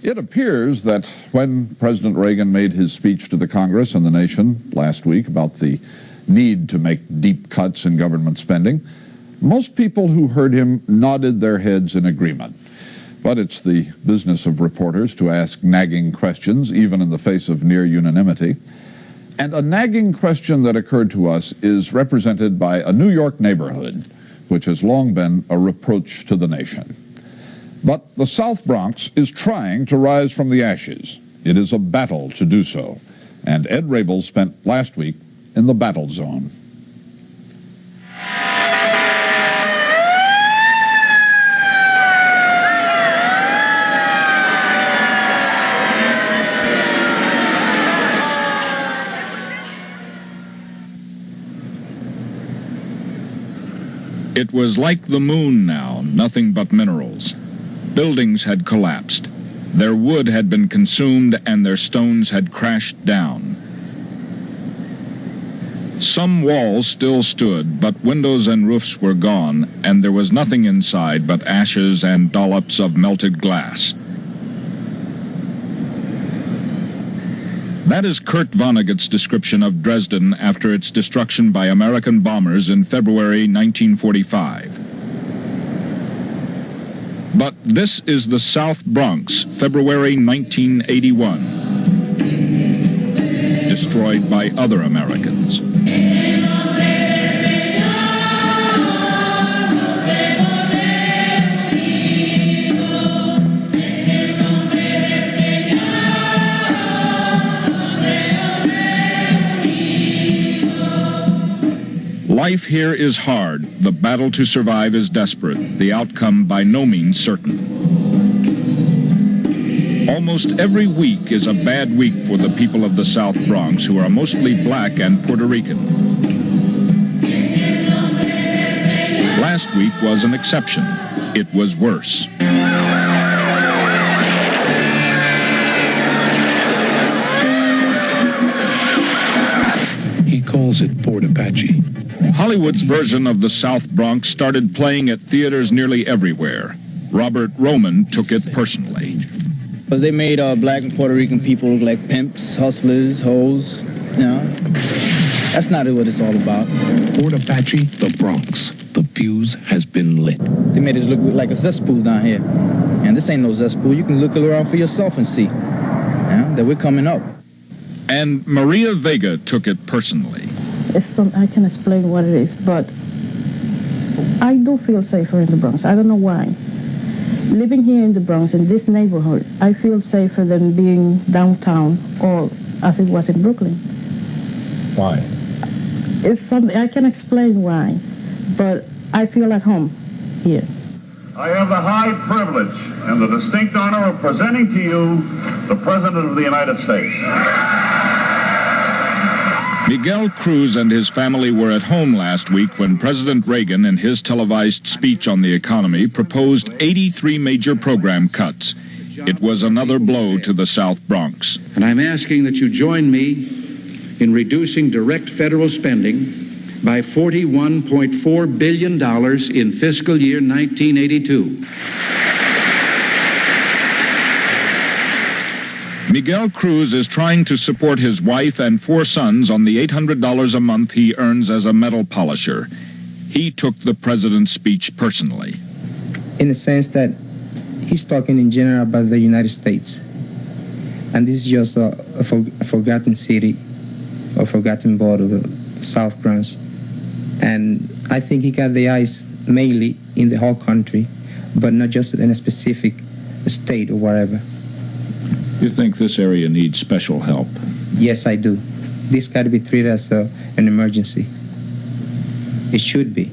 It appears that when President Reagan made his speech to the Congress and the nation last week about the need to make deep cuts in government spending, most people who heard him nodded their heads in agreement. But it's the business of reporters to ask nagging questions, even in the face of near unanimity. And a nagging question that occurred to us is represented by a New York neighborhood, which has long been a reproach to the nation. But the South Bronx is trying to rise from the ashes. It is a battle to do so. And Ed Rabel spent last week in the battle zone. It was like the moon now, nothing but minerals. Buildings had collapsed. Their wood had been consumed and their stones had crashed down. Some walls still stood, but windows and roofs were gone, and there was nothing inside but ashes and dollops of melted glass. That is Kurt Vonnegut's description of Dresden after its destruction by American bombers in February 1945. But this is the South Bronx, February 1981, destroyed by other Americans. Life here is hard. The battle to survive is desperate. The outcome by no means certain. Almost every week is a bad week for the people of the South Bronx, who are mostly black and Puerto Rican. Last week was an exception. It was worse. He calls it Fort Apache. Hollywood's version of the South Bronx started playing at theaters nearly everywhere. Robert Roman took it personally. Because they made black and Puerto Rican people look like pimps, hustlers, hoes. You know? That's not what it's all about. Fort Apache, the Bronx. The fuse has been lit. They made us look like a cesspool down here. And this ain't no cesspool. You can look around for yourself and see that we're coming up. And Maria Vega took it personally. I can explain what it is, but I do feel safer in the Bronx. I don't know why. Living here in the Bronx, in this neighborhood, I feel safer than being downtown or as it was in Brooklyn. Why? It's something I can explain why, but I feel at home here. I have the high privilege and the distinct honor of presenting to you the President of the United States. Miguel Cruz and his family were at home last week when President Reagan, in his televised speech on the economy, proposed 83 major program cuts. It was another blow to the South Bronx. And I'm asking that you join me in reducing direct federal spending by $41.4 billion in fiscal year 1982. Miguel Cruz is trying to support his wife and 4 sons on the $800 a month he earns as a metal polisher. He took the president's speech personally. In the sense that he's talking in general about the United States. And this is just a forgotten city, a forgotten border, the South Bronx. And I think he got the eyes mainly in the whole country, but not just in a specific state or whatever. You think this area needs special help? Yes, I do. This got to be treated as an emergency. It should be.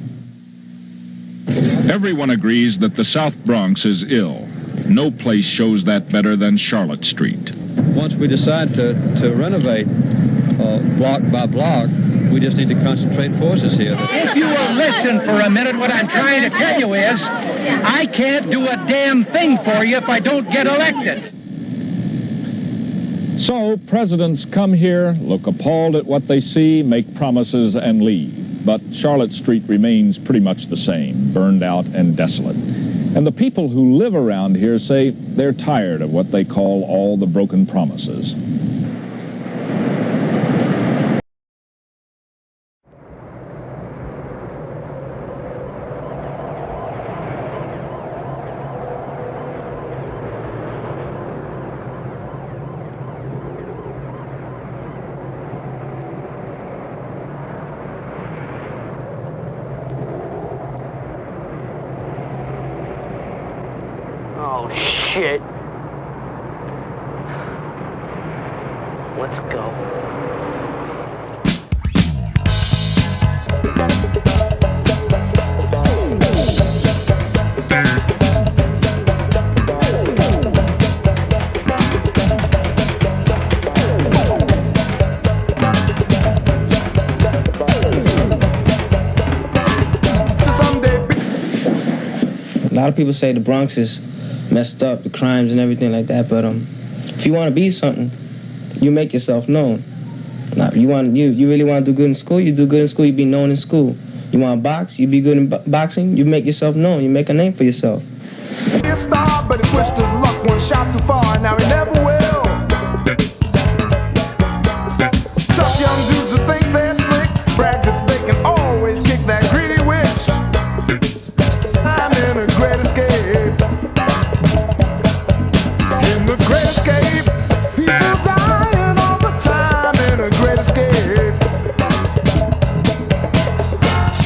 Everyone agrees that the South Bronx is ill. No place shows that better than Charlotte Street. Once we decide to renovate block by block, we just need to concentrate forces here. If you will listen for a minute, what I'm trying to tell you is, I can't do a damn thing for you if I don't get elected. So presidents come here, look appalled at what they see, make promises, and leave. But Charlotte Street remains pretty much the same, burned out and desolate. And the people who live around here say they're tired of what they call all the broken promises. Oh, shit. Let's go. A lot of people say the Bronx is messed up, the crimes and everything like that, but if you want to be something, you make yourself known. Now, you really want to do good in school, you do good in school, you be known in school. You want to box, you be good in boxing, you make yourself known, you make a name for yourself. He a star, but he pushed his luck one shot too far, now he never will. Tough young dudes who think they're slick, brag that they can always kick that greedy witch. I'm in a great escape. In the great escape, people dying all the time in a great escape.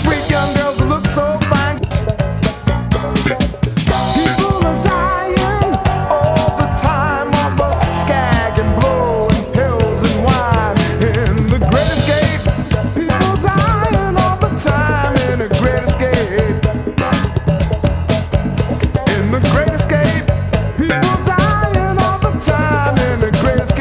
Sweet young girls who look so fine. People are dying all the time on the skag and blow and pills and wine. In the great escape, people dying all the time in a great escape. In the great escape, people dying all the time in the great escape.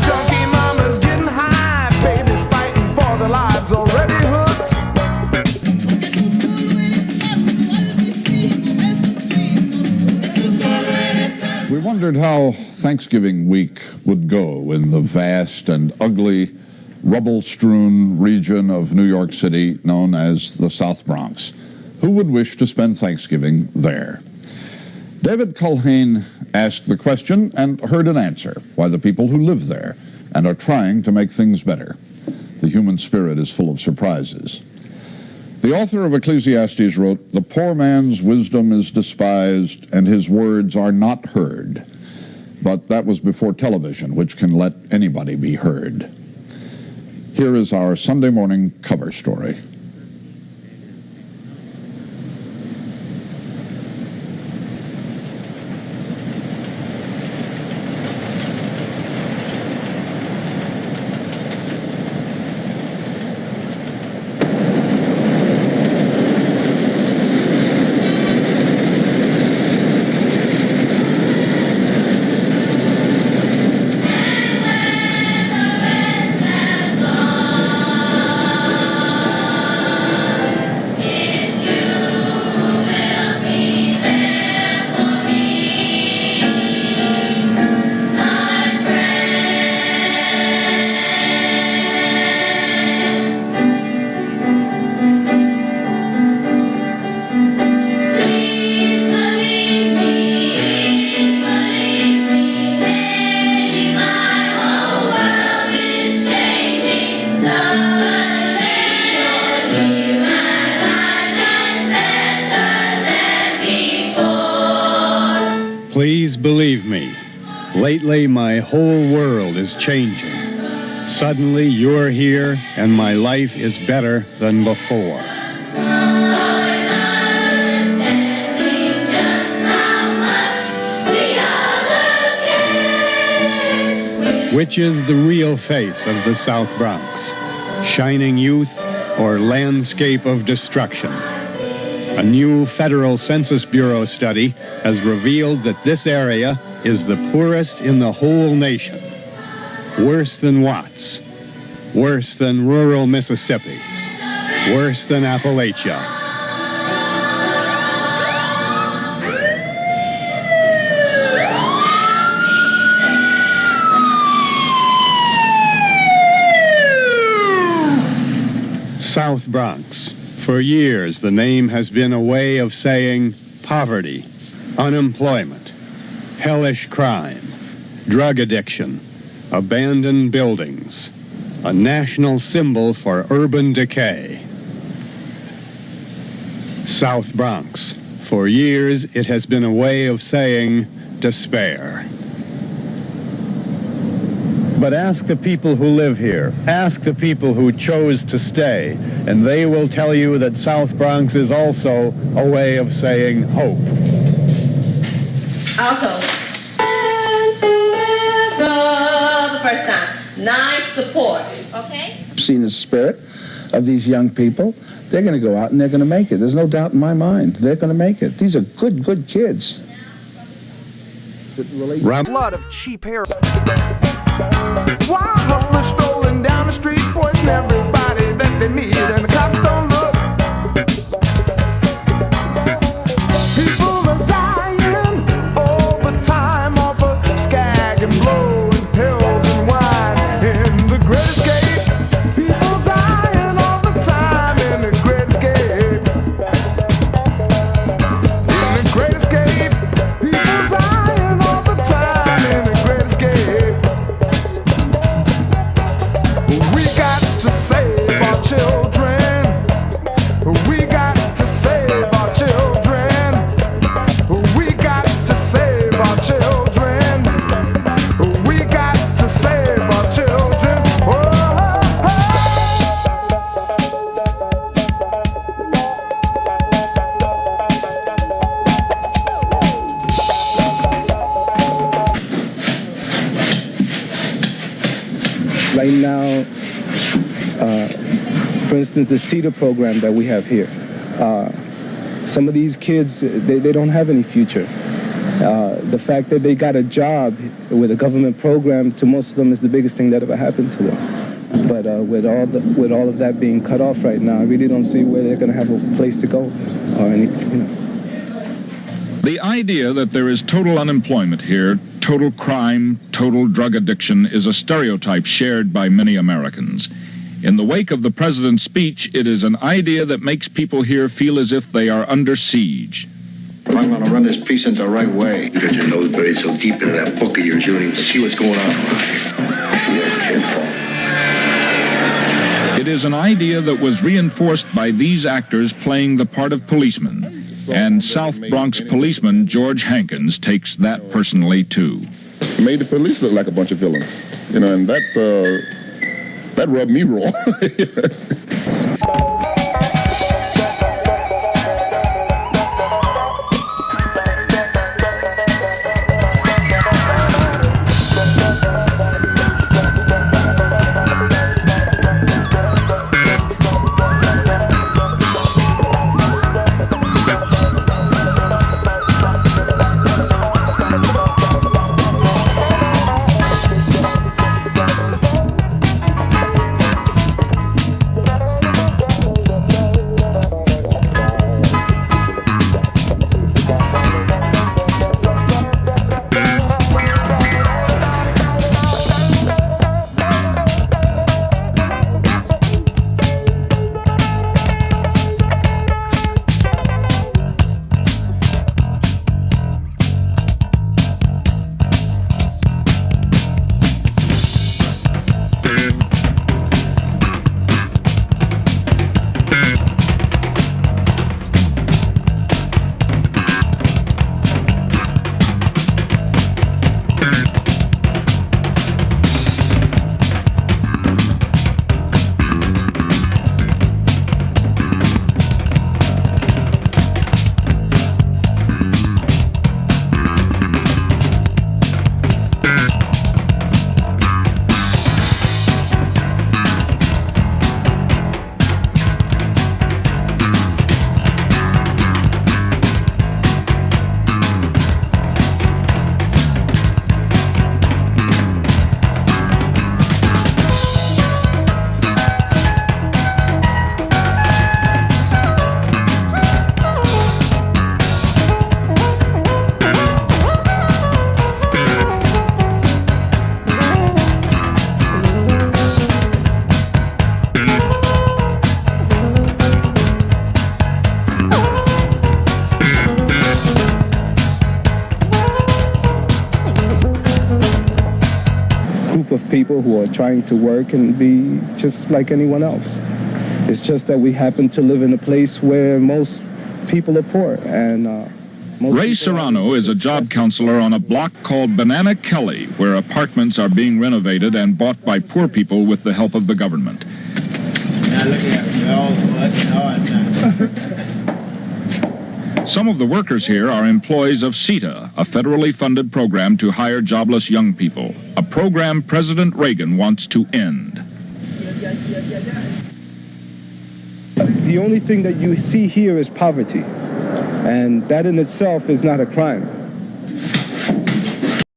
Junkie mama's getting high, babies fighting for their lives, already hooked. We wondered how Thanksgiving week would go in the vast and ugly, rubble-strewn region of New York City known as the South Bronx. Who would wish to spend Thanksgiving there? David Culhane asked the question and heard an answer, why the people who live there and are trying to make things better. The human spirit is full of surprises. The author of Ecclesiastes wrote, "The poor man's wisdom is despised, and his words are not heard." But that was before television, which can let anybody be heard. Here is our Sunday morning cover story. Please believe me, lately my whole world is changing. Suddenly you're here and my life is better than before. Which is the real face of the South Bronx? Shining youth or landscape of destruction? A new Federal Census Bureau study has revealed that this area is the poorest in the whole nation. Worse than Watts. Worse than rural Mississippi. Worse than Appalachia. South Bronx. For years, the name has been a way of saying poverty, unemployment, hellish crime, drug addiction, abandoned buildings, a national symbol for urban decay. South Bronx. For years, it has been a way of saying despair. But ask the people who live here, ask the people who chose to stay, and they will tell you that South Bronx is also a way of saying hope. Alto. The first time. Nice support, okay? I've seen the spirit of these young people. They're going to go out and they're going to make it. There's no doubt in my mind. They're going to make it. These are good kids. A lot of cheap hair. Wild hustlers strolling down the street, poison everybody that they meet, and the cops don't look. People are dying all the time off of skag and blow and pills and wine. In the Great Escape, people dying all the time in the Great Escape. In the Great Escape, people dying all the time in the Great Escape. We got to save our children. We got to save our children. We got to save our children. We got to save our children. Right now, for instance, the CETA program that we have here, some of these kids, they don't have any future. The fact that they got a job with a government program, to most of them, is the biggest thing that ever happened to them. But with all of that being cut off right now, I really don't see where they're going to have a place to go or anything. The idea that there is total unemployment here, total crime, total drug addiction is a stereotype shared by many Americans. In the wake of the president's speech, it is an idea that makes people here feel as if they are under siege. I'm going to run this precinct the right way. You got your nose buried so deep into that book of yours, you don't even see what's going on around here. It is an idea that was reinforced by these actors playing the part of policemen. And South Bronx policeman George Hankins takes that personally, too. Made the police look like a bunch of villains, you know, and that rubbed me wrong. people who are trying to work and be just like anyone else. It's just that we happen to live in a place where most people are poor, and Ray Serrano is a job counselor on a block called Banana Kelly, where apartments are being renovated and bought by poor people with the help of the government. Some of the workers here are employees of CETA, a federally funded program to hire jobless young people, a program President Reagan wants to end. The only thing that you see here is poverty, and that in itself is not a crime.